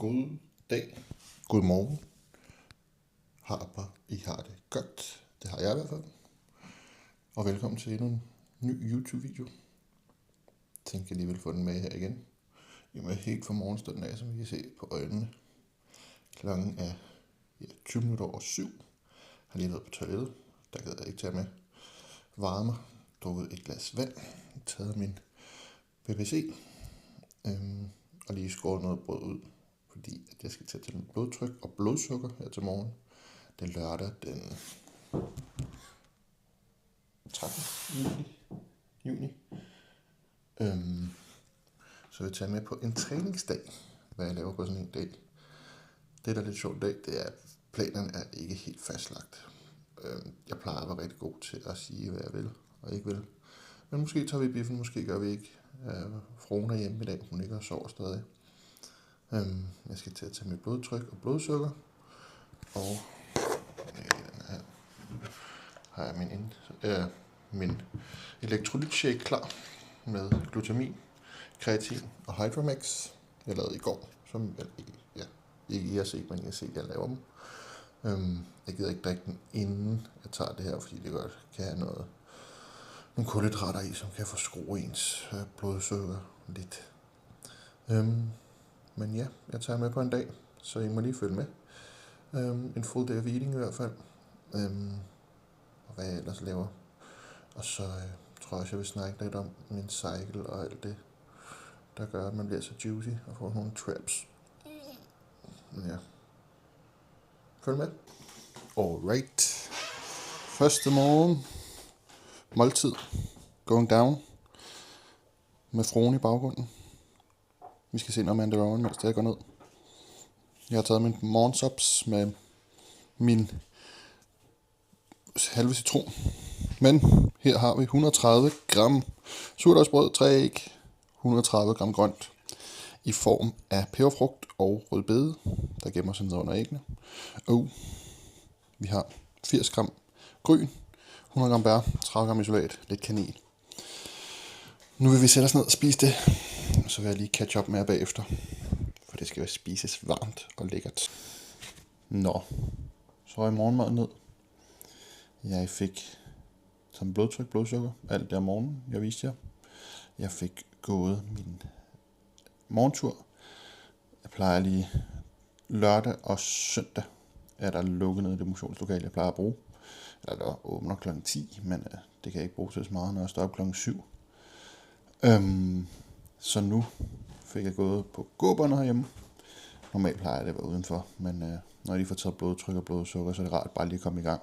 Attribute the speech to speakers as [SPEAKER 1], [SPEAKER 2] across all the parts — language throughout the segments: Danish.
[SPEAKER 1] God dag, god morgen. Håber I har det godt. Det har jeg i hvert fald. Og velkommen til endnu en ny YouTube-video. Jeg tænker jeg lige vil få den med her igen. Jeg er helt fra morgenstunden af, som I kan se på øjnene. Klokken er 20 minutter over 7. Jeg har lige været på toilettet. Der gad jeg ikke tage med. Varmer. Drukket et glas vand. Taget min BBC. Og lige skåret noget brød ud. Fordi at jeg skal tage til mit blodtryk og blodsukker her til morgen. Det er lørdag den 13. juni. Så jeg tager med på en træningsdag, hvad jeg laver på sådan en dag. Det der er lidt sjovt dag, det er, at planerne er ikke helt fastlagt. Jeg plejer at være rigtig god til at sige, hvad jeg vil og ikke vil. Men måske tager vi biffen, måske gør vi ikke. Fruen er hjemme i dag, hun ligger og sover stadig. Jeg skal til at tage mit blodtryk og blodsukker. Og her har jeg min elektrolytshake klar med glutamin, kreatin og Hydromax. Jeg lavede i går, som ikke I har set, men I har set, at jeg laver dem. Jeg gider ikke drikke den, inden jeg tager det her, fordi det godt kan have nogle kulhydrater i, som kan få skruet ens blodsukker lidt. Men ja, jeg tager med på en dag, så I må lige følge med. En full day of eating i hvert fald. Og hvad jeg ellers laver. Og så tror jeg også, jeg vil snakke lidt om min cycle og alt det, der gør, at man bliver så juicy og får nogle traps. Men ja. Følg med. Alright. Første morgen. Måltid. Going down. Med fruen i baggrunden. Vi skal se noget Mandalorian, mens det går ned. Jeg har taget min morgensops med min halve citron. Men her har vi 130 gram surdejsbrød, 3 æg, 130 gram grønt i form af peberfrugt og rødbede, der gemmer sig ned under æggene. Og vi har 80 gram gryn, 100 gram bær, 30 gram isolat, lidt kanel. Nu vil vi sætte os ned og spise det, så vil jeg lige catch up med jer bagefter. For det skal jo spises varmt og lækkert. Nå, så er morgenmaden ned. Jeg fik som blodtryk, blodsukker, alt der om morgenen, jeg viste jer. Jeg fik gået min morgentur. Jeg plejer lige lørdag og søndag, er der lukket ned i det motionslokale, jeg plejer at bruge. Eller der åbner kl. 10, men det kan jeg ikke bruge til så meget, når jeg står op kl. 7. Så nu fik jeg gået på gåbåndet herhjemme. Normalt plejer jeg det at være udenfor, men når jeg lige får taget blodtryk og blodsukker, så er det rart bare lige at komme i gang.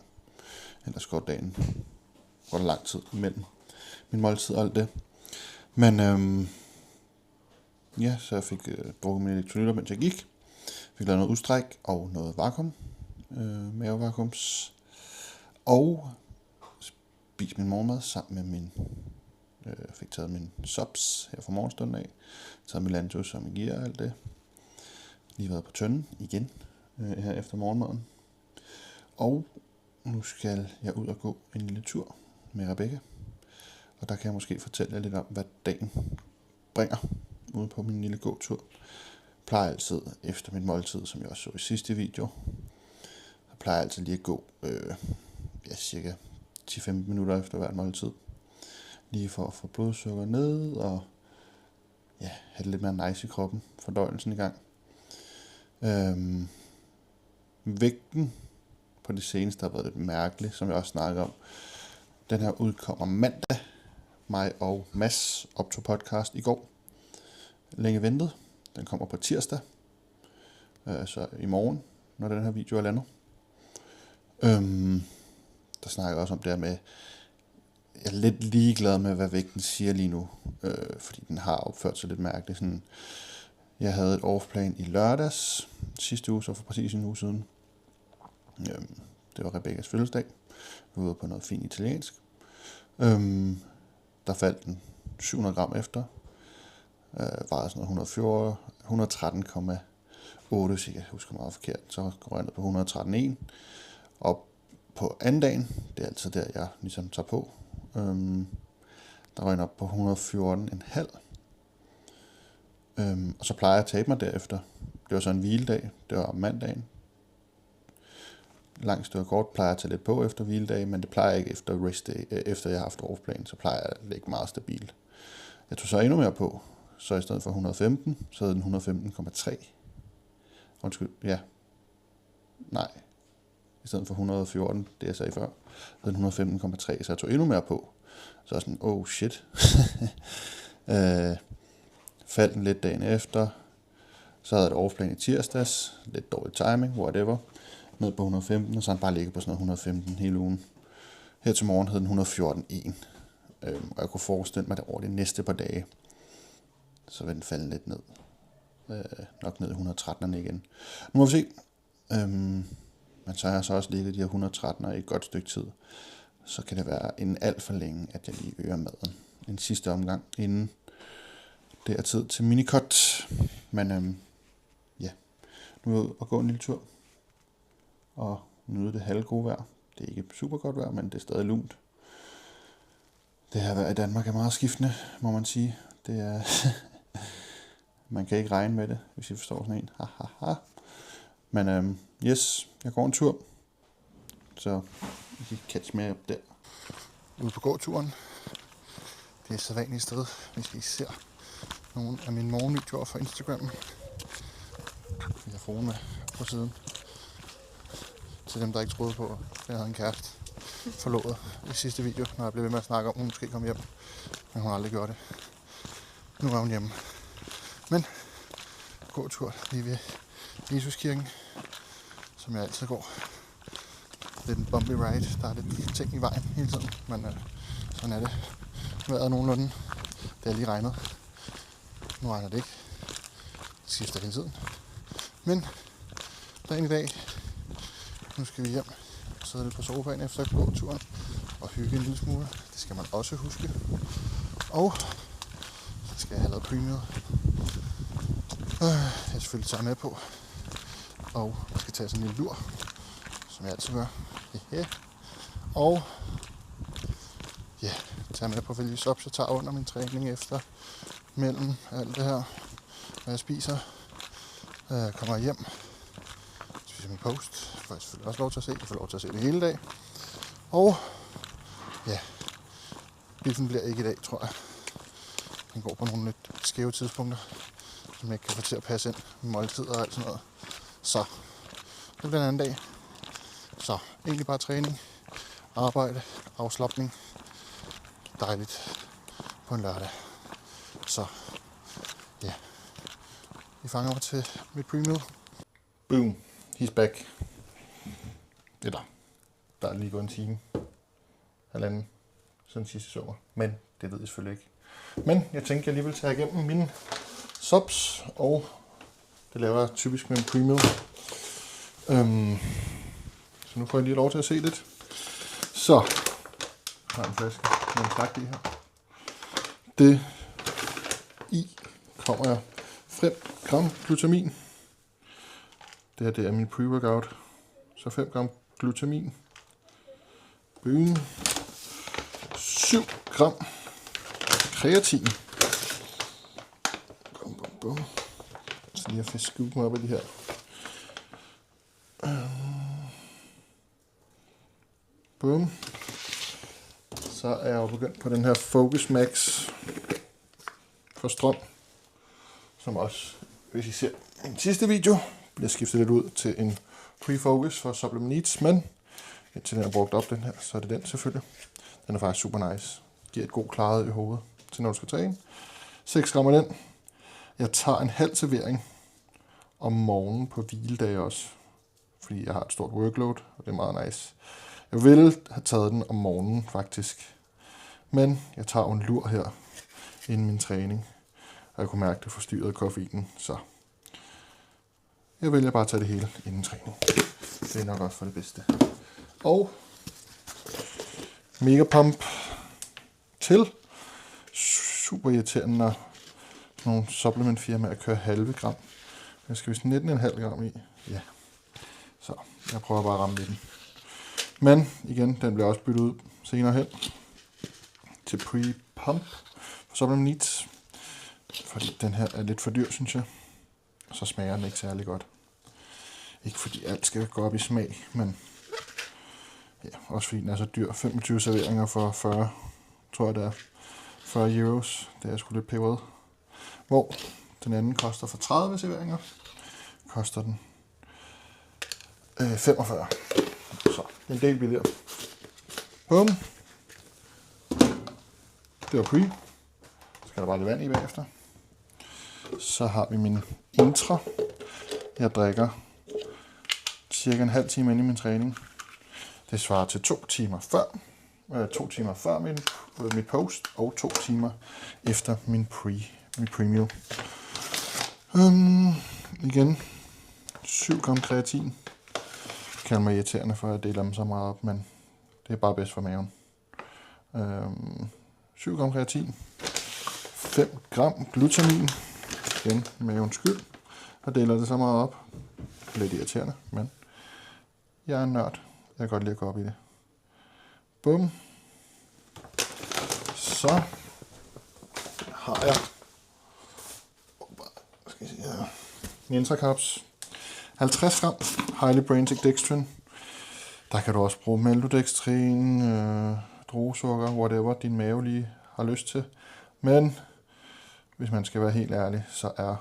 [SPEAKER 1] Ellers går dagen, går der lang tid imellem min måltid og alt det. Men ja, så jeg fik drukket mine elektrolytter, mens jeg gik. Fik lavet noget udstræk og noget vakuum, mavevakuums. Og spiste min morgenmad sammen med min fik taget min sops her fra morgenstunden af. Taget min Lantus og min gear og alt det. Lige været på tønden igen her efter morgenmaden. Og nu skal jeg ud og gå en lille tur med Rebecca. Og der kan jeg måske fortælle jer lidt om, hvad dagen bringer ude på min lille gåtur. Jeg plejer altid efter mit måltid, som jeg også så i sidste video. Jeg plejer altid lige at gå cirka 10-15 minutter efter hvert måltid. Lige for at få blodsukker ned og have det lidt mere nice i kroppen. Fordøjelsen i gang. Vægten på det seneste har været lidt mærkelig, som jeg også snakker om. Den her udkommer mandag. Mig og Mads optog podcast i går. Længe ventet. Den kommer på tirsdag. Så i morgen, når den her video er landet. Der snakker jeg også om det her med, jeg er lidt ligeglad med, hvad vægten siger lige nu, fordi den har opført sig lidt mærkeligt. Sådan, jeg havde et off-plan i lørdags sidste uge, så for præcis en uge siden. Det var Rebeccas fødselsdag. Vi var ude på noget fint italiensk. Der faldt den 700 gram efter. Vejede sådan noget 113,8, hvis jeg husker meget forkert. Så går jeg ned på 113,1. Og på anden dagen, det er altid der, jeg ligesom tager på. Der var jeg op på 114,5. Og så plejer jeg at tabe mig derefter. Det var så en hviledag. Det var om mandagen. Langt stykke kort plejer jeg at tage lidt på efter hviledag, men det plejer jeg ikke efter rest day. Efter jeg har haft overplan, så plejer jeg at lægge meget stabilt. Jeg tog så endnu mere på. Så i stedet for 115, så havde den 115,3. Undskyld, ja. Nej. I stedet for 114, det jeg sagde før, så havde den 115,3, så jeg tog endnu mere på. Så er sådan, oh shit. Faldt den lidt dagen efter. Så havde jeg et overplan i tirsdags. Lidt dårlig timing, whatever. Ned på 115, og så har den bare ligget på sådan noget 115 hele ugen. Her til morgen hed den 114,1. Og jeg kunne forestille mig, at over de næste par dage, så vil den falde lidt ned. Nok ned i 113'erne igen. Nu må vi se. Men så har jeg så også ligget de her 113'ere i et godt stykke tid. Så kan det være en alt for længe, at jeg lige øger maden. En sidste omgang, inden det er tid til minikot. Men ja, nu er jeg ude og gå en lille tur. Og nyde det halve gode vejr. Det er ikke super godt vejr, men det er stadig lunt. Det her vejr i Danmark er meget skiftende, må man sige. Det er man kan ikke regne med det, hvis I forstår sådan en. Men yes, jeg går en tur. Så I kan catch med op der. Ude på gåturen. Det er et sædvanligt sted, hvis I ser nogle af mine morgenvideoer fra Instagram. Jeg har fruen med på siden. Til dem, der ikke troede på, at jeg havde en kæreste forlovet i sidste video, når jeg blev ved med at snakke om, at hun måske kom hjem. Men hun har aldrig gjort det. Nu er hun hjemme. Men gåtur lige ved Jesuskirken, som jeg altid går. Lidt en bumpy ride. Der er lidt ting i vejen hele tiden, men sådan er det. Vejret er nogenlunde. Det er lige regnet. Nu regner det ikke. Det skifter hele tiden. Men dagen i dag, nu skal vi hjem og sidde lidt på sofaen efter gåturen og hygge en lille smule. Det skal man også huske. Og så skal jeg have lavet premiet. Jeg selvfølgelig tager med på. Og jeg skal tage sådan en lille lur, som jeg altid gør. Og ja, tager med på hvilke subs jeg tager under min træning efter. Mellem alt det her, hvad jeg spiser. Kommer jeg hjem. Spiser min post. Får jeg selvfølgelig også lov til at se. Jeg får lov til at se det hele dag. Og ja, biffen bliver ikke i dag, tror jeg. Den går på nogle lidt skæve tidspunkter, som jeg ikke kan få til at passe ind med måltider og alt sådan noget. Så det bliver en anden dag. Så egentlig bare træning, arbejde, afslapning. Dejligt på en lørdag. Så ja, vi fanger mig til mit pre-meal. Boom, he's back. Der er lige gået en time. Halvanden siden sidste sommer. Men det ved jeg selvfølgelig ikke. Men jeg tænkte, jeg alligevel tage igennem mine subs, og det laver jeg typisk med en pre-meal. Så nu får jeg lige lov til at se lidt. Så har en flaske med en slagt i her. Det i kommer jeg 5 gram glutamin. Det her det er min pre-workout. Så 5 gram glutamin. 7 gram kreatin. Så lige at få skudt mig op af de her. Boom. Så er jeg jo begyndt på den her Focus Max for strøm, som også, hvis I ser min sidste video, bliver skiftet lidt ud til en Pre-Focus for Supplement Needs, men indtil den er brugt op den her, så er det den selvfølgelig. Den er faktisk super nice. Giver et god klarhed i hovedet til når du skal træne. 6 gram af den. Jeg tager en halv servering om morgenen på hviledage også, fordi jeg har et stort workload, og det er meget nice. Jeg ville have taget den om morgenen faktisk, men jeg tager en lur her inden min træning, og jeg kunne mærke, at det forstyrrede koffeinen, så jeg vælger bare at tage det hele inden træning. Det er nok også for det bedste. Og Mega Pump til. Super irriterende, når nogle supplementfirmaer kører halve gram. Jeg skal vist 19,5 gram i. Ja. Så jeg prøver bare at ramme den. Men igen, den bliver også byttet ud senere hen til Pre-Pump for Supplement Needs. Fordi den her er lidt for dyr, synes jeg. så smager den ikke særlig godt. Ikke fordi alt skal gå op i smag, men ja, også fordi den er så dyr. 25 serveringer for 40, tror jeg det er. 40 euros. Det er sgu lidt peberet. Hvor den anden koster for 30 serveringer. Koster den 45. Så det er en del billigere. Bum. Det var pre. Så skal der bare lidt vand i bagefter. Så har vi min intra. Jeg drikker cirka en halv time inde i min træning. Det svarer til 2 timer før. 2 timer før mit post, og 2 timer efter min pre-meal. Igen, 7 gram kreatin. Jeg kalder mig irriterende for, at jeg deler dem så meget op, men det er bare bedst for maven. 7 gram kreatin. 5 gram glutamin. Igen, mavens skyld. Og deler det så meget op. Lidt irriterende, men jeg er en nørd. Jeg kan godt lide at gå op i det. Bum. Så har jeg Intracaps 50 gram Highly Brainsic Dextrin. Der kan du også bruge maltodextrin, druesukker, whatever din mave lige har lyst til. Men hvis man skal være helt ærlig, så er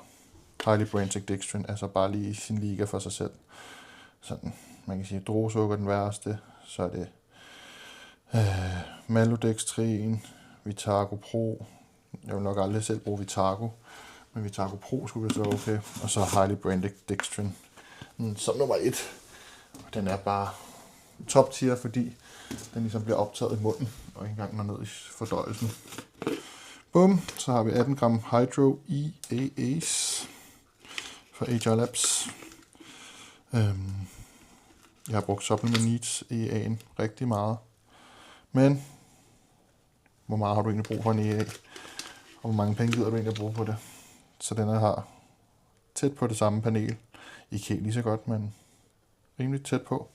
[SPEAKER 1] Highly Brainsic Dextrin altså bare lige sin liga for sig selv. Sådan, man kan sige, druesukker den værste, så er det maltodextrin, Vitago Pro. Jeg vil nok aldrig selv bruge Vitago, men Vitago Pro skulle vist være okay. Og så Highly Brainsic Dextrin som nummer 1. Og den er bare top tier, fordi den ligesom bliver optaget i munden og ikke engang når ned i fordøjelsen. Bum, så har vi 18 gram Hydro EAAs fra Agile Labs. Jeg har brugt Supplement Needs EA'en rigtig meget. Men hvor meget har du egentlig brug for en EA? Og hvor mange penge gider du egentlig bruge på det? Så den her har tæt på det samme panel. Ikke helt lige så godt, men rimelig tæt på.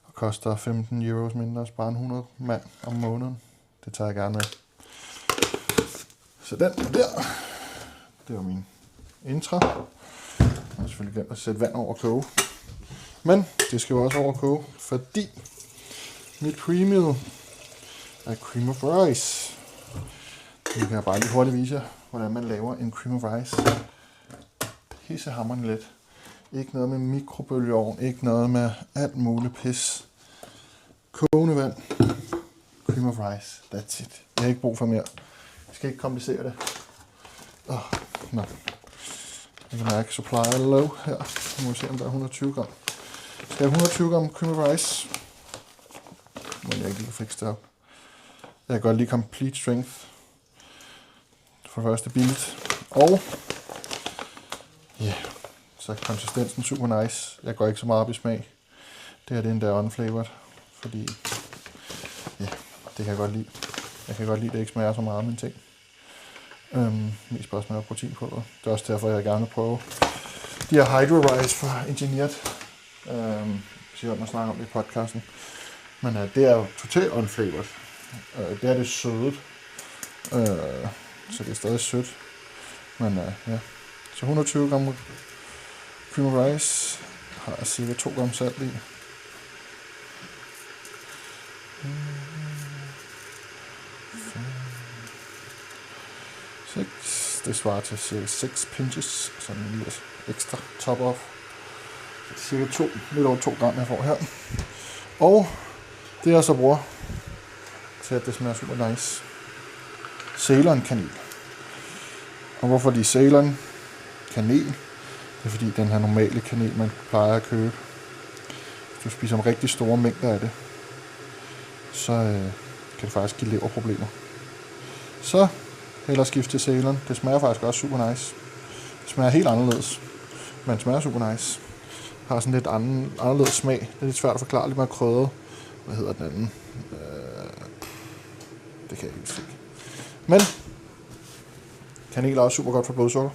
[SPEAKER 1] Og koster 15 euros mindre at spare en 100 mand om måneden. Det tager jeg gerne med. Så den der, det var min intra. Jeg har selvfølgelig glemt at sætte vand over at koge. Men det skal jo også over at koge, fordi mit pre-meal er cream of rice. Nu kan jeg bare lige hurtigt vise jer, hvordan man laver en cream of rice. Pissehammerende let. Ikke noget med mikrobølgeovn, ikke noget med alt muligt pis. Kogende vand. Cream of rice, that's it. Jeg har ikke brug for mere. Jeg skal ikke komplicere det. Nå. Jeg kan mærke supply er low her. Nu må vi se, om der er 120 gram. Jeg skal have 120 gram cream of rice. Men jeg ikke lige kan fikse det op. Jeg kan godt lide complete strength. For det første billigt. Og så er konsistensen super nice. Jeg går ikke så meget op i smag. Det her det er endda unflavored. Fordi det kan jeg godt lide. Jeg kan godt lide, at det ikke smager så meget af mine ting. Mest bare smager protein på det. Det er også derfor, jeg gerne vil prøve de her Hydro Rice fra Engineered. Hvis I hører mig snakke om det i podcasten. Men det er jo totalt unflavored. Det er det sødet. Så det er stadig sødt. Men ja. Så 120 gram cream of rice. Har jeg cirka 2 gram salt i. Det svarer til cirka 6 pinches, sådan en lille ekstra top off. Cirka lidt over 2 gram jeg får her. Og det jeg så bruger til at det smager super nice. Ceylon kanel. Og hvorfor de Ceylon kanel? Det er fordi den her normale kanel man plejer at købe. Hvis du spiser om rigtig store mængder af det, så kan det faktisk give leverproblemer. Så eller skifte til Ceylon. Det smager faktisk også super nice. Det smager helt anderledes, men smager super nice. Har sådan lidt anderledes smag. Det er lidt svært at forklare, lidt mere krydret. Hvad hedder den anden? Det kan jeg ikke se. Men kanel er også super godt for blodsukker.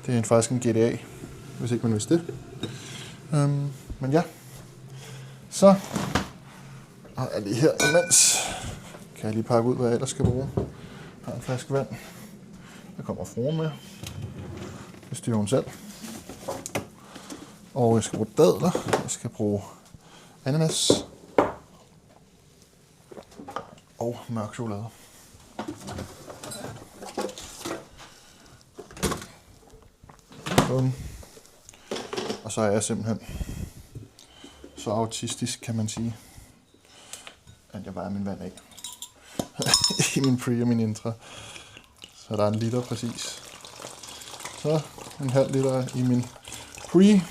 [SPEAKER 1] Det er faktisk en GDA, hvis ikke man vidste det. Men ja. Så har jeg lige her imens. Kan jeg lige pakke ud, hvad jeg ellers skal bruge. Jeg har en flaske vand. Der kommer fruen med. Det styrer hun selv. Og jeg skal bruge dadler, jeg skal bruge ananas og mørk chokolade. Og så er jeg simpelthen så autistisk, kan man sige, at jeg bare min vand af i min pre og min intra. Så der er 1 liter præcis. Så en halv liter i min pre,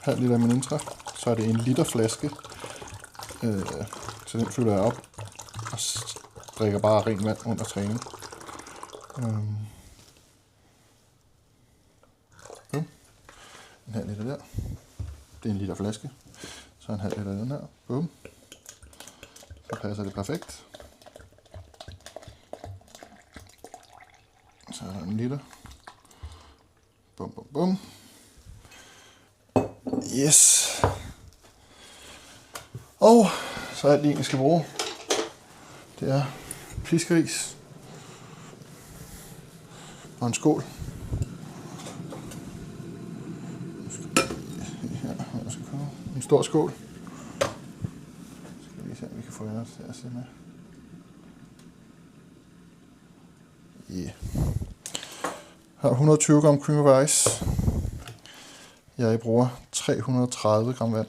[SPEAKER 1] halv liter i min intra. Så er det 1 liter flaske, så den fylder jeg op og drikker bare rent vand under træning. En halv liter der. Det er 1 liter flaske. Så en halv liter den her. Bum. Så passer det perfekt. Så er der 1 liter. Bum, bum, bum. Yes. Og så alt det, jeg skal bruge, det er piskeris og en skål. En stor skål. Skal vi se, om vi kan få jer til at se med. Yeah. Her er 120 gram cream of ice. Jeg bruger 330 gram vand.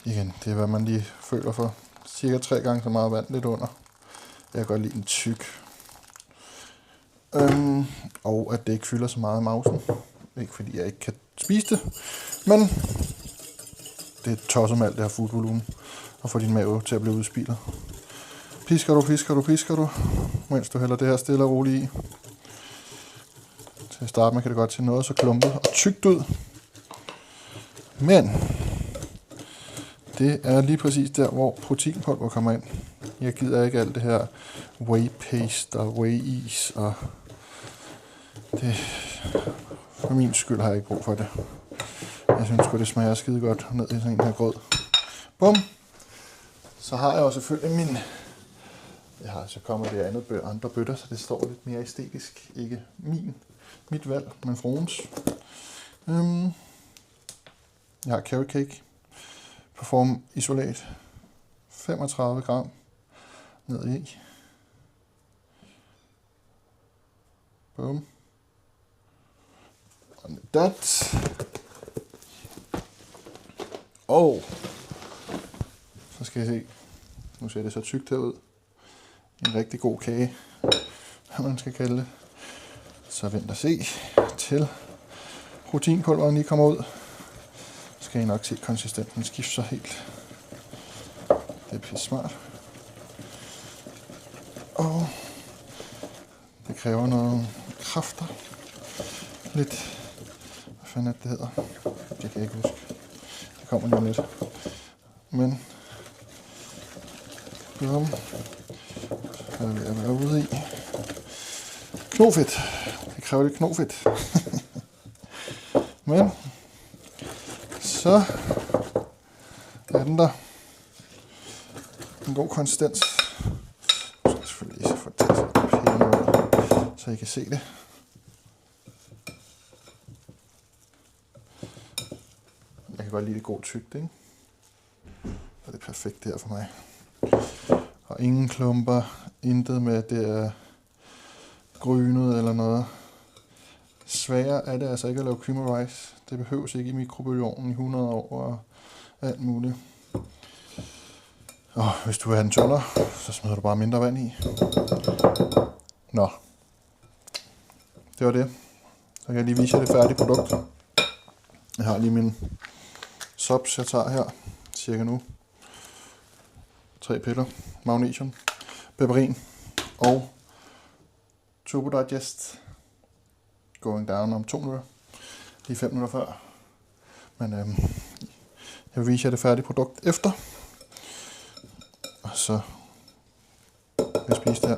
[SPEAKER 1] Igen, det er hvad man lige føler for. Cirka 3 gange så meget vand, lidt under. Jeg kan godt lide en tyk. Og at det ikke fylder så meget i mausen. Ikke fordi jeg ikke kan spise det, men det er tosset med alt det her foodvolumen og få din mave til at blive udspillet. Pisker du, mens du hælder det her stille og roligt i. Til at starte med kan det godt se noget så klumpet og tykt ud. Men det er lige præcis der, hvor proteinpulver kommer ind. Jeg gider ikke alt det her whey paste og whey is, og det, for min skyld har jeg ikke brug for det. Jeg synes det smager skide godt ned i sådan en her grød. Bum! Så har jeg jo selvfølgelig min... så kommer det andre bøtter, så det står lidt mere æstetisk. Ikke mit valg, men fruens. Jeg har carrot cake. Perform isolat. 35 gram ned i. Bum. And that. Og så skal jeg se. Nu ser det så tykt herud. En rigtig god kage, hvad man skal kalde det. Så vent og se til proteinpulveren lige kommer ud. Så skal I nok se konsistensen skifte sig helt. Det er pisse smart. Og det kræver noget kræfter. Lidt. Hvad fanden er det hedder? Det kan jeg ikke huske. Det kommer lige om lidt. Men bum. Så er vi at være ude i knofedt. Det kræver lidt knofedt. Men så er den der. En god konsistens. Jeg skal selvfølgelig lige få det pæne ud, så I kan se det. Jeg kan godt lide det god tykt, ikke? Og det er perfekt det her for mig. Og ingen klumper, intet med at det er grynet eller noget. Sværere er det altså ikke at lave cream of rice. Det behøves ikke i mikrobølgeovnen i 100 år og alt muligt. Og hvis du vil have den tyndere, så smider du bare mindre vand i. Nå. Det var det. Så kan jeg lige vise jer det færdige produkt. Jeg har lige min subs, jeg tager her. Cirka nu. 3 piller. Magnesium. Peperin. Og Turbo Digest. Going down om 2 minutter. Lige 5 minutter før. Men jeg vil vise jer det færdige produkt efter. Og så vil jeg spise det her.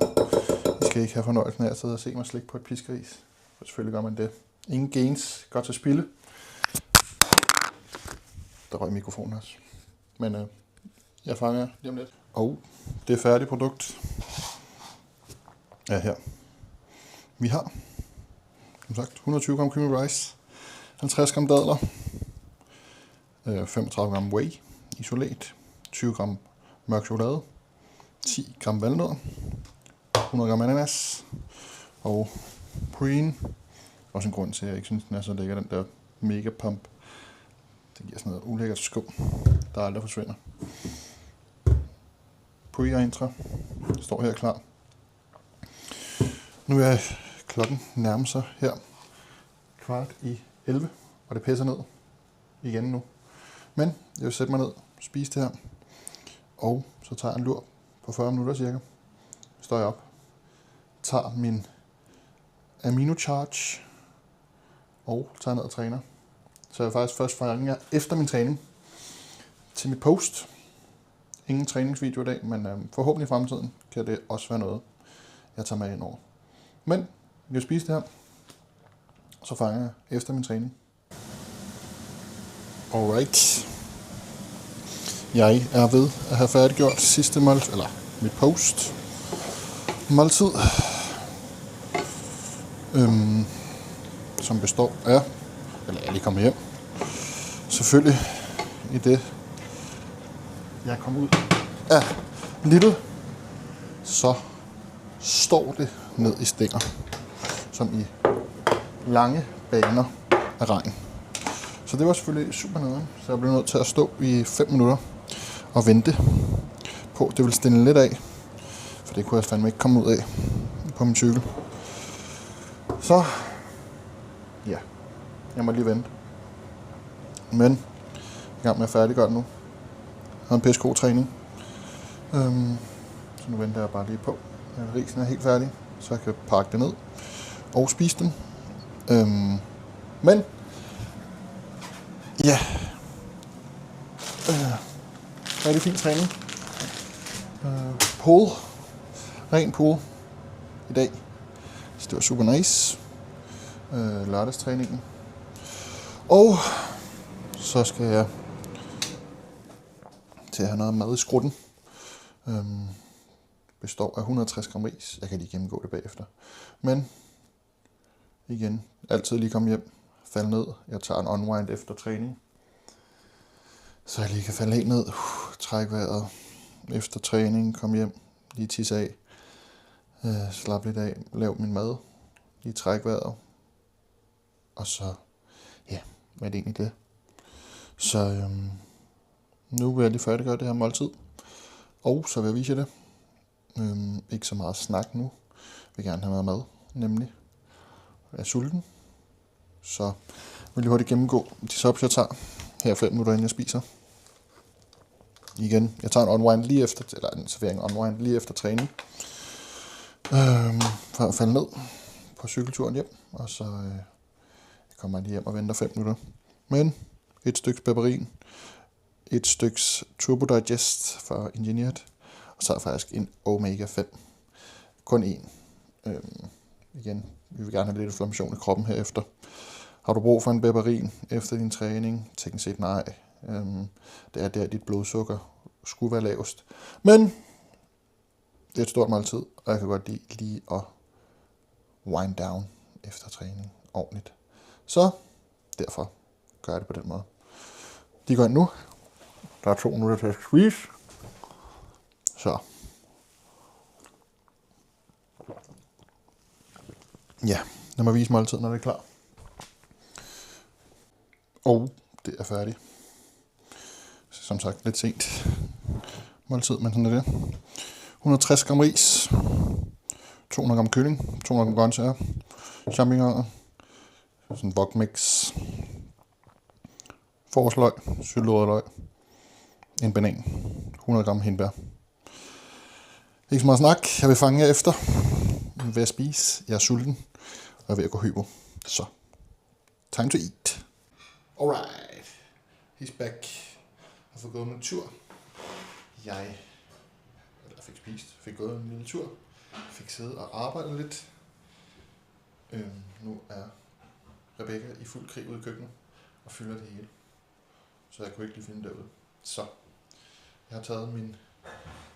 [SPEAKER 1] I skal ikke have fornøjelsen af at sidde og se mig slikke på et piskeris. For selvfølgelig gør man det. Ingen gains. Godt til spilde. Der røg mikrofonen også. Men jeg fanger lige om lidt. Og det er færdigt produkt. Ja, her. Vi har, som sagt, 120 gram cream of rice, 50 gram dadler, 35 gram whey isolat, 20 gram mørk chokolade, 10 gram valnødder, 100 gram ananas og protein. Også en grund til, at jeg ikke synes, den er så lækker, den der mega pump. Det giver sådan noget ulækkert skum, der aldrig forsvinder. Protein intra står her klar. Nu er klokken nærmer sig her 11:15, og det pisser ned igen nu. Men jeg vil sætte mig ned, spise det her, og så tager jeg en lur på 40 minutter cirka. Står jeg op, tager min Amino Charge og tager ned og træner. Så jeg faktisk først fanger efter min træning til mit post. Ingen træningsvideo i dag, men forhåbentlig i fremtiden kan det også være noget, jeg tager med ind over. Men jeg vil spise det her, så fanger jeg efter min træning. Alright. Jeg er ved at have færdiggjort sidste måltid, eller mit post måltid, som består af, eller jeg lige kommer hjem, selvfølgelig i det, jeg kom ud af Lidl, så står det ned i stænger, som i lange baner af regn. Så det var selvfølgelig super nederen, så jeg blev nødt til at stå i 5 minutter og vente på, at det ville stille lidt af, for det kunne jeg fandme ikke komme ud af på min cykel. Så, ja, jeg må lige vente. Men, jeg er i gang med at færdiggøre det nu. Jeg havde en pisse god træning. Så nu venter jeg bare lige på, at risen er helt færdig, så jeg kan pakke det ned og spise den. Men, ja, rigtig fin træning. Pool, ren pool i dag, så det var super nice. Lørdagstræningen. Og så skal jeg til at have noget mad i skrutten. Består af 160 gram ris. Jeg kan lige gennemgå det bagefter. Men igen, altid lige komme hjem, falde ned. Jeg tager en unwind efter træning, så jeg lige kan falde helt ned, trække vejret efter træning, komme hjem, lige tisse af, slappe lidt af, lave min mad, lige trække vejret, og så, ja, hvad er det egentlig det? Så nu vil jeg lige færdiggøre det her måltid, og så vil jeg vise jer det. Ikke så meget snak nu, jeg vil gerne have noget mad, nemlig. Jeg er sulten, så jeg vil lige hurtigt gennemgå de subs, jeg tager her 5 minutter, inden jeg spiser. Igen, jeg tager en unwind lige efter, eller en servering unwind lige efter træning, for at falde ned på cykelturen hjem, og så kommer jeg lige hjem og venter 5 minutter. Men et stykke peperin, et stykke Turbo Digest fra Engineered, og så er faktisk en Omega 5. Kun én. Igen, vi vil gerne have lidt inflammation i kroppen herefter. Har du brug for en peperin efter din træning? Teknisk set nej. Det er der, dit blodsukker skulle være lavest. Men det er et stort måltid, og jeg kan godt lide lige at wind down efter træning ordentligt. Så derfor gør jeg det på den måde. De går ind nu. Der er 2 minutter til at spise. Så. Ja, lad mig vise måltiden, når det er klar. Og det er færdigt. Som sagt, lidt sent måltid, men sådan er det. 160 gram ris, 200 gram kylling, 200 gram grøntsager, champignoner, sådan en wokmix, forårsløg, syltet løg, en banan, 100 gram hindbær. Ikke så meget snak, jeg vil fange jer efter. Jeg vil spise, jeg er sulten, og jeg er ved at gå hypo. Så, time to eat. Alright, he's back. Jeg har fået gået en tur. Jeg fik spist, fik gået en lille tur, fik siddet og arbejdet lidt. Nu er Rebecca i fuld krig ude i køkkenet og fylder det hele. Så jeg kunne ikke lige finde derude. Så jeg har taget min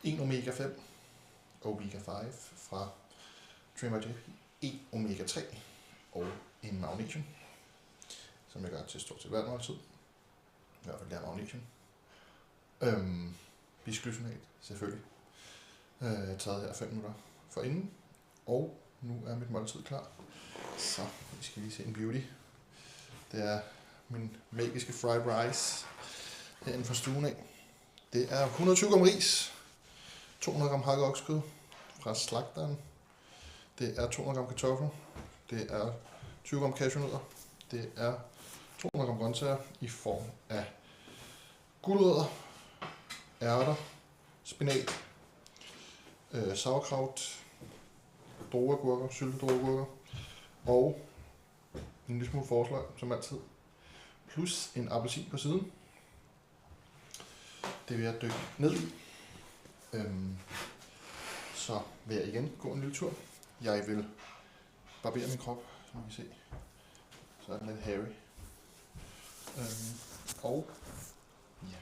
[SPEAKER 1] 1 Omega 5 Omega 5 fra Trimmer E Omega 3 og en Magnesium, som jeg gør til stort set hvert måltid. I hvert fald der magnesium. Bisglycinat, selvfølgelig. Taget her 5 minutter forinden. Og nu er mit måltid klar. Så vi skal lige se en beauty. Det er min magiske fried rice herinde fra stuen af. Det er 120 gram ris, 200 gram hakket oksekød fra slagteren. Det er 200 gram kartoffel. Det er 20 gram cashewnødder. Det er 200 gram grøntsager i form af gulerødder, ærter, spinat, sauerkraut, drueagurker, syltede drueagurker og en lille smule forsløg, som altid. Plus en appelsin på siden. Det vil jeg dykke ned i. Så vil jeg igen gå en lille tur. Jeg vil barbere min krop, som I kan se. Så er den lidt hairy. Og ja.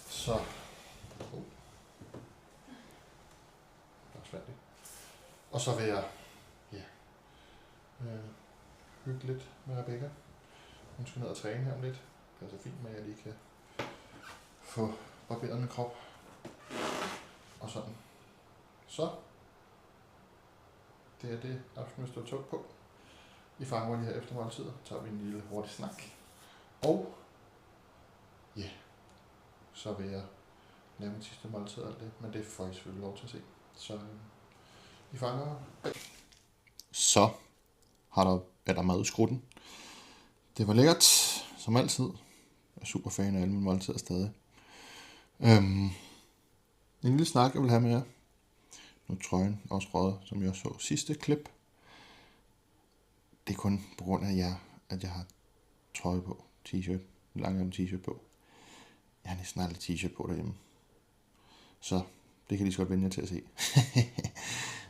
[SPEAKER 1] Så og så vil jeg hygge lidt med Rebecca. Hun skal ned og træne her om lidt. Det er så fint med, at jeg lige kan få barberet min krop. Og sådan. Så det er det aften, vi står tog på. I fanger de her eftermåltider. Tager vi en lille hurtig snak. Og ja, så vil jeg lave min sidste måltid af det. Men det får I selvfølgelig lov til at se. Så I fanger. Så er der mad i skrutten. Det var lækkert, som altid. Jeg er super fan af alle mine måltider stadig. En lille snak, jeg vil have med jer. Nu er trøjen også røget, som jeg så sidste klip. Det er kun på grund af jer, at jeg har trøje på, t-shirt, langærmet t-shirt på. Jeg har næsten aldrig t-shirt på derhjemme. Så det kan I lige så godt vende jer til at se.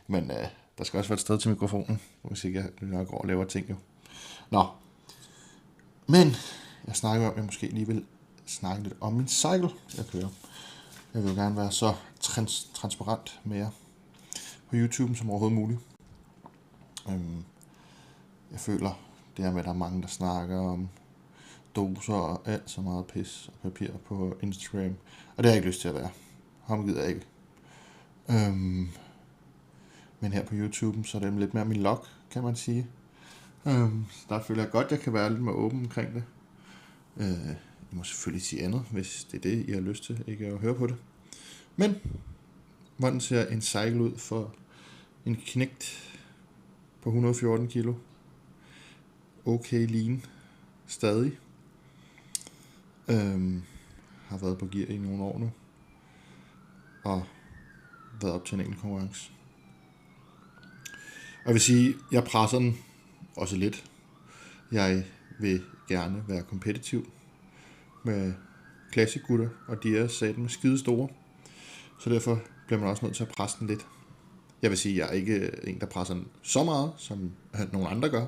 [SPEAKER 1] Men der skal også være et sted til mikrofonen, hvis ikke jeg går og laver ting jo. Nå. Men jeg snakker om, at jeg måske lige vil snakke lidt om min cycle, jeg kører. Jeg vil jo gerne være så transparent med jer på YouTube som overhovedet muligt. Jeg føler det her med, at der er mange, der snakker om doser og alt så meget pis og papir på Instagram. Og det har jeg ikke lyst til at være. Ham gider jeg ikke. Men her på YouTube, så er det lidt mere min log, kan man sige. Der føler jeg godt, at jeg kan være lidt mere åben omkring det. I må selvfølgelig sige andet, hvis det er det, I har lyst til, ikke at høre på det. Men, hvordan ser en cycle ud for en knægt på 114 kilo? Okay lean, stadig. Har været på gear i nogle år nu. Og været op til en enkelt konkurrence. Og jeg vil sige, jeg presser den også lidt. Jeg vil gerne være kompetitiv med classic gutter, og de er sat med skide store. Så derfor bliver man også nødt til at presse den lidt. Jeg vil sige, at jeg er ikke en, der presser den så meget, som nogle andre gør.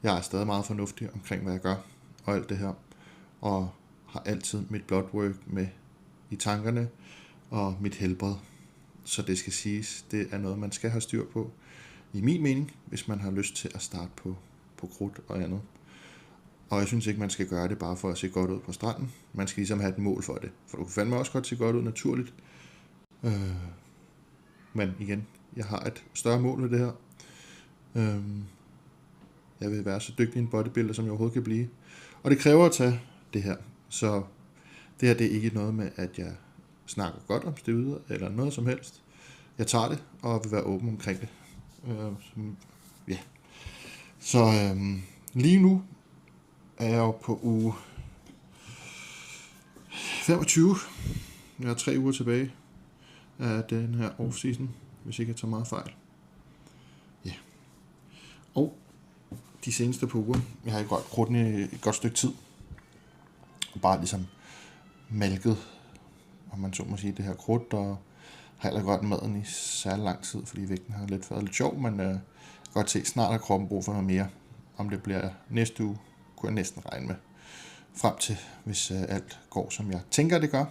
[SPEAKER 1] Jeg er stadig meget fornuftig omkring, hvad jeg gør og alt det her. Og har altid mit bloodwork med i tankerne og mit helbred. Så det skal siges, det er noget, man skal have styr på. I min mening, hvis man har lyst til at starte på krudt og andet. Og jeg synes ikke, man skal gøre det bare for at se godt ud på stranden. Man skal ligesom have et mål for det. For du kan fandme også godt se godt ud naturligt. Men igen, jeg har et større mål med det her. Jeg vil være så dygtig en bodybuilder, som jeg overhovedet kan blive. Og det kræver at tage det her. Så det her, det er ikke noget med, at jeg snakker godt om støvet eller noget som helst. Jeg tager det og vil være åben omkring det. Så lige nu er jeg jo på uge 25. Jeg har 3 uger tilbage af den her off-season, hvis ikke jeg tager meget fejl. Ja. Og de seneste par uger, jeg har ikke rørt krudten i et godt stykke tid. Bare ligesom malket, om man så må sige, det her krudt, og har heller rørt maden i særlig lang tid, fordi vægten har været lidt sjov, men jeg kan godt se, snart har kroppen brug for noget mere. Om det bliver næste uge, kunne jeg næsten regne med. Frem til, hvis alt går, som jeg tænker, det gør,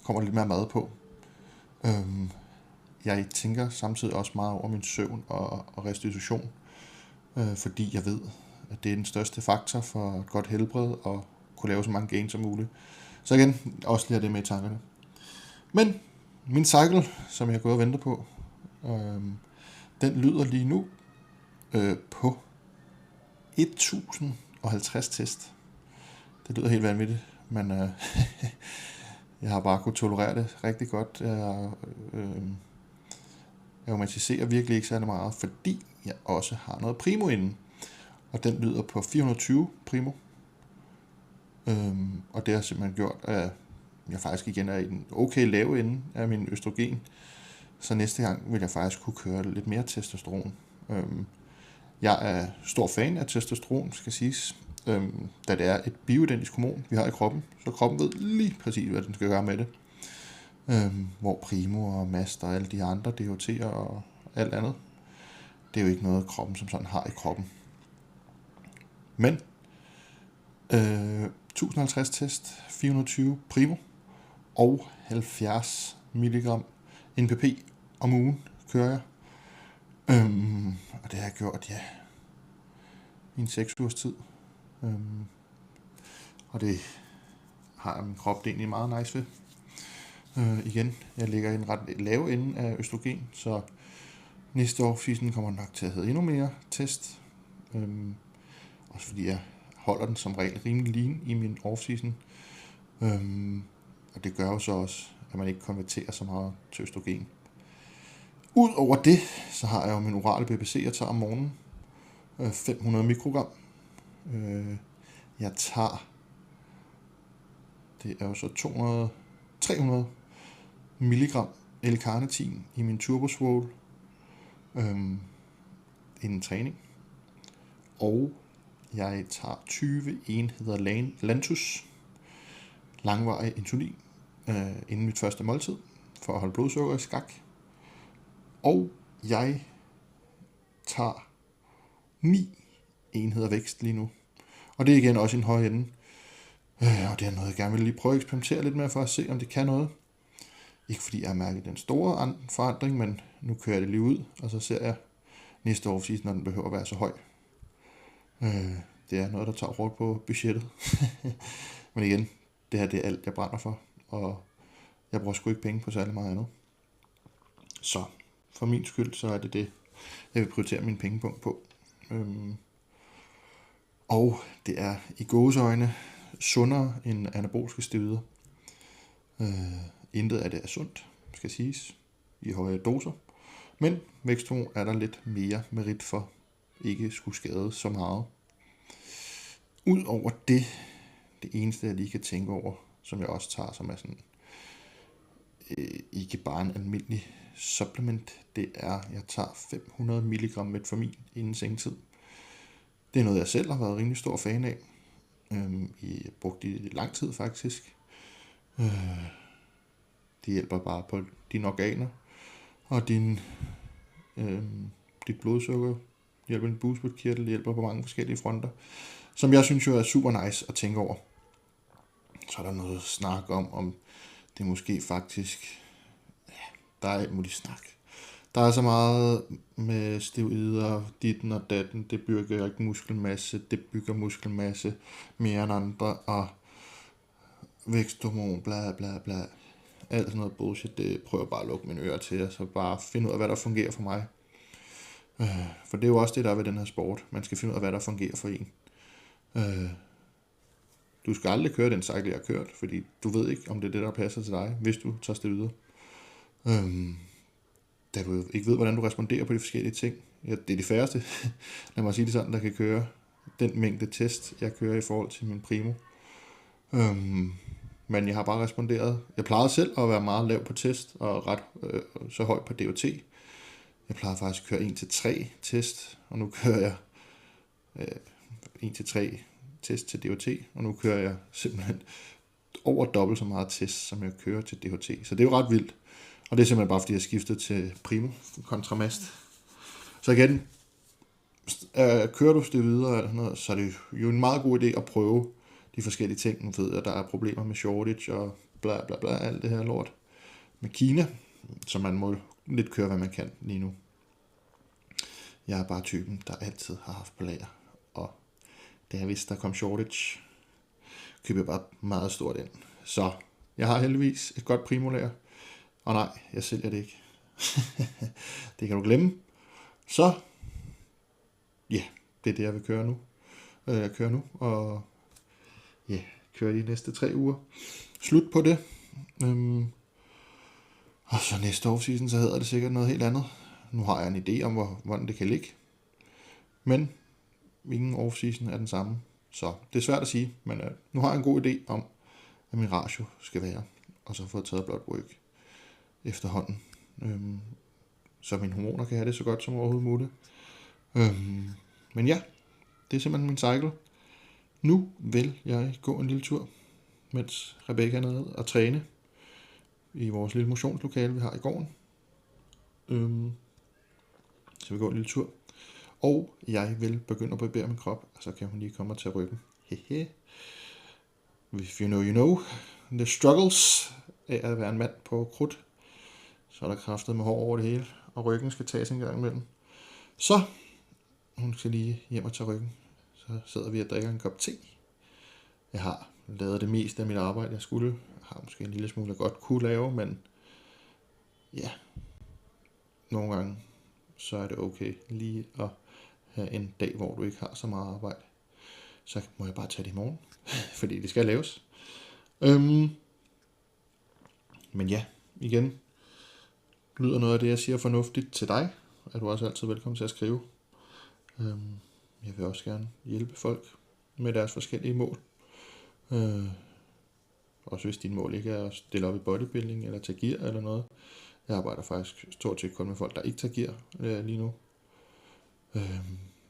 [SPEAKER 1] kommer lidt mere mad på. Jeg tænker samtidig også meget over min søvn og restitution, fordi jeg ved, at det er den største faktor for et godt helbred og kunne lave så mange gain som muligt. Så igen, også lige have det med i tankerne. Men min cycle, som jeg går og venter på, den lyder lige nu på 1050 test. Det lyder helt vanvittigt, men jeg har bare kunnet tolerere det rigtig godt. Jeg automatiserer virkelig ikke særlig meget, fordi jeg også har noget primo inden. Og den lyder på 420 primo. Og det har simpelthen gjort, at jeg faktisk igen er i den okay lave ende af min østrogen. Så næste gang vil jeg faktisk kunne køre lidt mere testosteron. Jeg er stor fan af testosteron, skal siges, da det er et bioidentisk hormon, vi har i kroppen. Så kroppen ved lige præcis, hvad den skal gøre med det. Hvor primo og mast og alle de andre DHT'er og alt andet, det er jo ikke noget, kroppen som sådan har i kroppen. Men 1050 test, 420 primo og 70 mg NPP om ugen kører jeg. Og det har jeg gjort, i en 6 ugers tid. Og det har min krop det egentlig meget nice ved. Igen, jeg ligger i en ret lav ende af østrogen, så næste off-season kommer nok til at have endnu mere test. Også fordi jeg holder den som regel rimelig lean i min off-season. Og det gør jo så også, at man ikke konverterer så meget til østrogen. Udover det, så har jeg jo min orale BBC, jeg tager om morgenen. 500 mikrogram. Jeg tager, det er jo så 300 milligram L-carnitin i min turboswole inden træning. Og jeg tager 20 enheder Lantus, langvarig insulin, inden mit første måltid, for at holde blodsukker i skak. Og jeg tager 9 enheder vækst lige nu. Og det er igen også en høj ende. Og det er noget, jeg gerne vil lige prøve at eksperimentere lidt med, for at se, om det kan noget. Ikke fordi jeg har mærket den store forandring, men nu kører jeg det lige ud, og så ser jeg næste år, når den behøver at være så høj. Det er noget, der tager hårdt på budgettet. Men igen, det her det er alt, jeg brænder for, og jeg bruger sgu ikke penge på særlig meget andet. Så for min skyld, så er det det, jeg vil prioritere mine pengepunkt på. Og det er i gåseøjne sundere end anabolske steroider. Intet af det er sundt, skal siges, i høje doser. Men væksthormon er der lidt mere merit for ikke skulle skade så meget. Udover det eneste jeg lige kan tænke over, som jeg også tager, som er sådan ikke bare en almindelig supplement, det er, at jeg tager 500 mg metformin inden sengetid. Det er noget, jeg selv har været rimelig stor fan af. Jeg har brugt det i lang tid faktisk. Det hjælper bare på dine organer og dit blodsukker, hjælper en bugspytkirtel, hjælper på mange forskellige fronter, som jeg synes jo er super nice at tænke over. Så er der noget snak om det måske faktisk, der er alt muligt snak. Der er så meget med steroider, ditten og datten, det bygger ikke muskelmasse, det bygger muskelmasse mere end andre, og væksthormon, bla bla bla. Alt sådan noget bullshit, det prøver bare at lukke mine ører til, og så bare finde ud af, hvad der fungerer for mig. For det er jo også det, der er ved den her sport. Man skal finde ud af, hvad der fungerer for en. Du skal aldrig køre den cycle, jeg har kørt, fordi du ved ikke, om det er det, der passer til dig, hvis du tager det videre. Da du ikke ved, hvordan du responderer på de forskellige ting. Ja, det er de færreste, lad mig sige det sådan, der kan køre den mængde test, jeg kører i forhold til min primo. Men jeg har bare responderet. Jeg plejede selv at være meget lav på test, og ret så høj på DHT. Jeg plejede faktisk at køre 1-3 test, og nu kører jeg 1-3 test til DHT, og nu kører jeg simpelthen over dobbelt så meget test, som jeg kører til DHT. Så det er jo ret vildt. Og det er simpelthen bare, fordi jeg skiftede til primo kontra mast. Så igen, kører du det videre, eller noget, så er det jo en meget god idé at prøve de forskellige ting. Nu ved jeg, at der er problemer med shortage og bla bla bla, alt det her lort med Kina, så man må lidt køre, hvad man kan lige nu. Jeg er bare typen, der altid har haft på lager, og det er, hvis der kom shortage, køber jeg bare meget stort ind. Så jeg har heldigvis et godt primolager. Og nej, jeg sælger det ikke. Det kan du glemme. Så, ja, det er det, jeg vil køre nu. Jeg kører nu, og ja, kører de næste 3 uger. Slut på det. Og så næste offseason, så hedder det sikkert noget helt andet. Nu har jeg en idé om, hvordan det kan ligge. Men ingen offseason er den samme. Så det er svært at sige, men nu har jeg en god idé om, hvad min ratio skal være. Og så få taget blood work efterhånden. Så mine hormoner kan have det så godt som overhovedet muligt. Men ja, det er simpelthen min cycle. Nu vil jeg gå en lille tur, mens Rebecca er nede og træne i vores lille motionslokale, vi har i gården. Så vi går en lille tur. Og jeg vil begynde at barbere min krop, og så kan hun lige komme og tage ryggen. Hehe. If you know, you know. The struggles af at være en mand på krudt. Så er der kraftet med hår over det hele, og ryggen skal tages en gang imellem. Så hun skal lige hjem og tage ryggen. Så sidder vi og drikker en kop te. Jeg har lavet det meste af mit arbejde, jeg skulle. Jeg har måske en lille smule, jeg godt kunne lave, men ja, nogle gange så er det okay lige at have en dag, hvor du ikke har så meget arbejde. Så må jeg bare tage det i morgen, fordi det skal laves. Men ja, igen, lyder noget af det, jeg siger fornuftigt til dig, er du også altid velkommen til at skrive. Jeg vil også gerne hjælpe folk med deres forskellige mål. Også hvis dine mål ikke er at stille op i bodybuilding eller tage gear eller noget. Jeg arbejder faktisk stort set kun med folk, der ikke tager gear lige nu.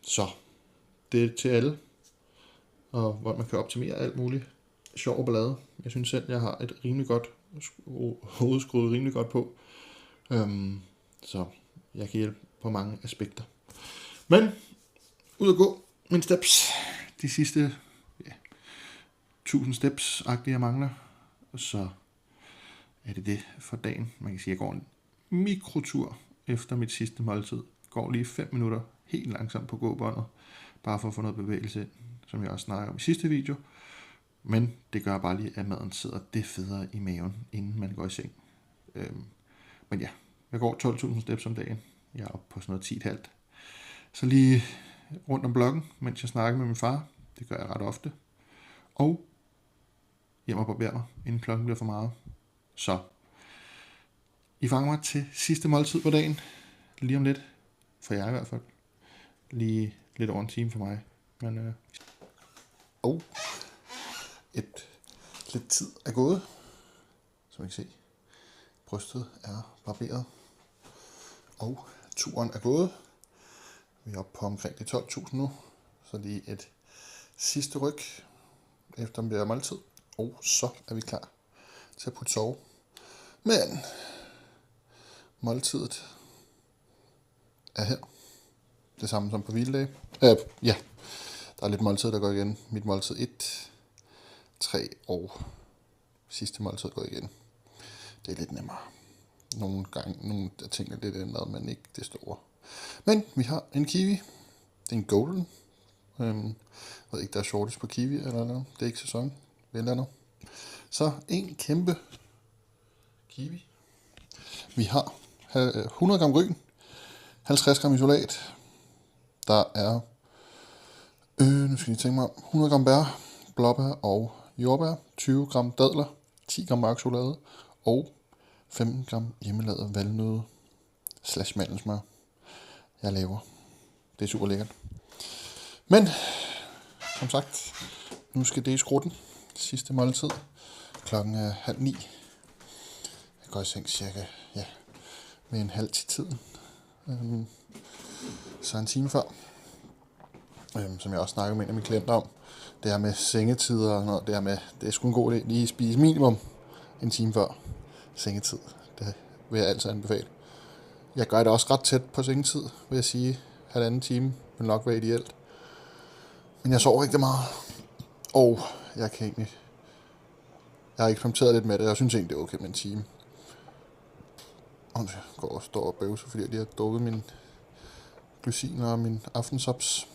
[SPEAKER 1] Så det er til alle, og hvor man kan optimere alt muligt. Sjov og ballade. Jeg synes selv, jeg har et rimelig godt hovedskruet rimelig godt på. Så jeg kan hjælpe på mange aspekter. Men ud at gå mine steps. De sidste 1000 steps-agtige jeg mangler. Og så er det for dagen. Man kan sige, at jeg går en mikrotur efter mit sidste måltid. Går lige 5 minutter helt langsomt på gåbåndet. Bare for at få noget bevægelse ind, som jeg også snakker om i sidste video. Men det gør bare lige, at maden sidder det federe i maven, inden man går i seng. Men ja, jeg går 12.000 steps om dagen. Jeg er oppe på sådan noget 10,5. Så lige rundt om blokken, mens jeg snakker med min far. Det gør jeg ret ofte. Og hjem og barberer mig, inden klokken bliver for meget. Så I fanger mig til sidste måltid på dagen. Lige om lidt. For jer i hvert fald. Lige lidt over en time for mig. Men lidt tid er gået. Som I kan se. Brystet er barberet. Og turen er gået. Vi er oppe på omkring de 12.000 nu. Så lige et sidste ryg efter om det er måltid. Og så er vi klar til at putte sove. Men måltidet er her. Det samme som på hviledag. Ja, der er lidt måltid, der går igen. Mit måltid 1, 3 og sidste måltid går igen. Det er lidt nemmere. Nogle af tingene er lidt ændret, men ikke det store. Men vi har en kiwi. Det er en golden. Jeg ved ikke, der er shortage på kiwi eller noget. Det er ikke sæson. Det er andet. Så en kæmpe kiwi. Vi har 100 gram ryn, 50 gram isolat. Der er, nu skal I tænke mig om, 100 gram bær, blåbær og jordbær, 20 gram dadler, 10 gram mørk chokolade og 15 gram hjemmelavet valnøde / mandelsmør, jeg laver. Det er super lækkert. Men, som sagt, nu skal det i skrutten. Sidste måltid. Klokken er 8:30. Jeg går i seng cirka, med en halv til tiden. Så en time før. Som jeg også snakker med en af mine klienter om. Det her med sengetider og noget. Det er sgu en god idé. Lige spise minimum en time før sengetid. Det vil jeg altid anbefale. Jeg gør det også ret tæt på sengetid, vil jeg sige. 1,5 time vil nok være ideelt. Men jeg sover rigtig meget. Og jeg har eksperimenteret lidt med det. Jeg synes egentlig, det er okay med en time. Og jeg går og står og bøvser, fordi jeg lige har drukket mine glysiner og min aftensops.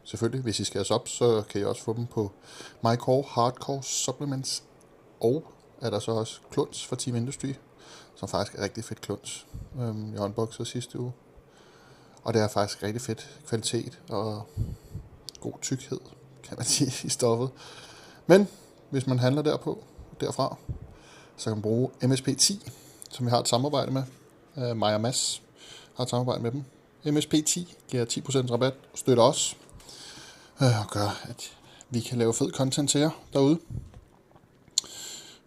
[SPEAKER 1] selvfølgelig, hvis I skal have subs, så kan I også få dem på MyCore Hardcore Supplements. Og er der så også kluns for Team Industry, som faktisk er rigtig fedt kluns. Jeg unboxede sidste uge. Og det er faktisk rigtig fedt kvalitet og god tykkhed, kan man sige, i stoffet. Men hvis man handler derfra, så kan man bruge MSP10, som vi har et samarbejde med. Mig og Mads har et samarbejde med dem. MSP10 giver 10% rabat og støtter os. Og gør, at vi kan lave fed content til jer derude.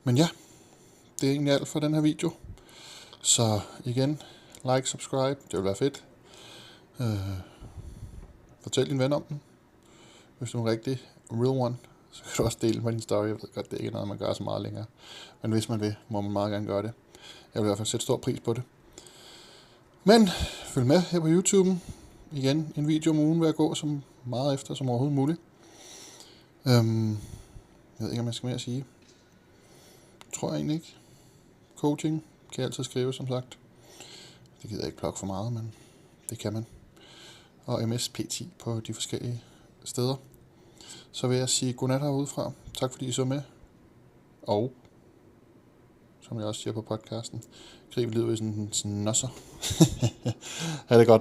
[SPEAKER 1] Men ja, det er egentlig alt for den her video. Så igen, like, subscribe, det vil være fedt. Fortæl din ven om den. Hvis du er en rigtig real one, så kan du også dele med din story. Jeg ved godt, det er ikke noget, man gør så meget længere. Men hvis man vil, må man meget gerne gøre det. Jeg vil i hvert fald sætte stor pris på det. Men følg med her på YouTube. Igen, en video om ugen vil jeg gå så meget efter som overhovedet muligt. Jeg ved ikke, om jeg skal mere at sige. Tror jeg egentlig ikke. Coaching kan jeg altid skrive, som sagt. Det gider jeg ikke plukke for meget, men det kan man. Og MSP10 på de forskellige steder. Så vil jeg sige godnat herudefra. Tak fordi I så med. Og, som jeg også siger på podcasten, grib livet i sådan en snosser. Ha' det godt.